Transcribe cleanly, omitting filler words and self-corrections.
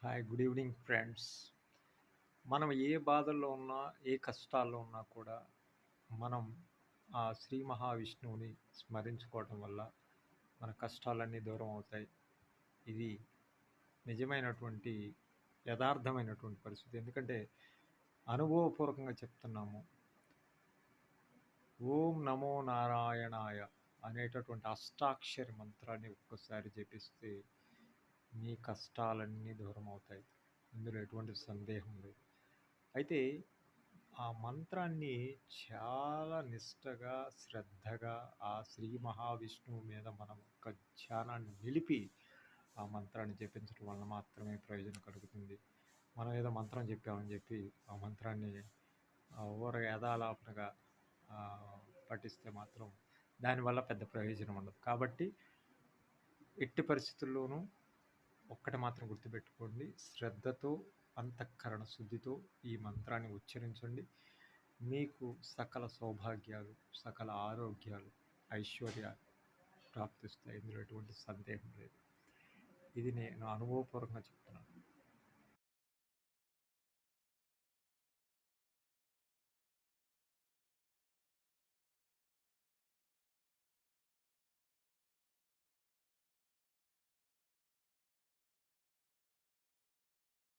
Hi good evening friends. మనం ఏ బాధల్లో ఉన్నా, ఏ కష్టాల్లో ఉన్నా కూడా మనం ఆ శ్రీ మహావిష్ణువుని స్మరించుకోవటం వల్ల మన కష్టాలన్నీ దూరం అవుతాయి. ఇది నిజమైనటువంటి యథార్థమైనటువంటి పరిస్థితి. ఎందుకంటే అనుభవపూర్వకంగా చెప్తున్నాము. ఓం నమో నారాయణాయ అనేటటువంటి అష్టాక్షరి మంత్రాన్ని ఒక్కసారి జపిస్తే మీ కష్టాలన్నీ దూరం అవుతాయి. ఇందులో ఎటువంటి సందేహం లేదు. అయితే ఆ మంత్రాన్ని చాలా నిష్టగా, శ్రద్ధగా ఆ శ్రీ మహావిష్ణువు మీద మనం ఒక ధ్యానాన్ని నిలిపి ఆ మంత్రాన్ని జపించడం వలన మాత్రమే ప్రయోజనం కలుగుతుంది. మనం ఏదో మంత్రం చెప్పామని చెప్పి ఆ మంత్రాన్ని యథాలాపనగా పఠిస్తే మాత్రం దానివల్ల పెద్ద ప్రయోజనం ఉండదు. కాబట్టి ఎట్టి పరిస్థితుల్లోనూ ఒక్కటి మాత్రం గుర్తుపెట్టుకోండి, శ్రద్ధతో అంతఃకరణ శుద్ధితో ఈ మంత్రాన్ని ఉచ్చరించండి. మీకు సకల సౌభాగ్యాలు, సకల ఆరోగ్యాలు, ఐశ్వర్యాలు ప్రాప్తిస్తాయి. ఇందులో ఎటువంటి సందేహం లేదు. ఇది నేను అనుభవపూర్వకంగా చెప్తున్నాను.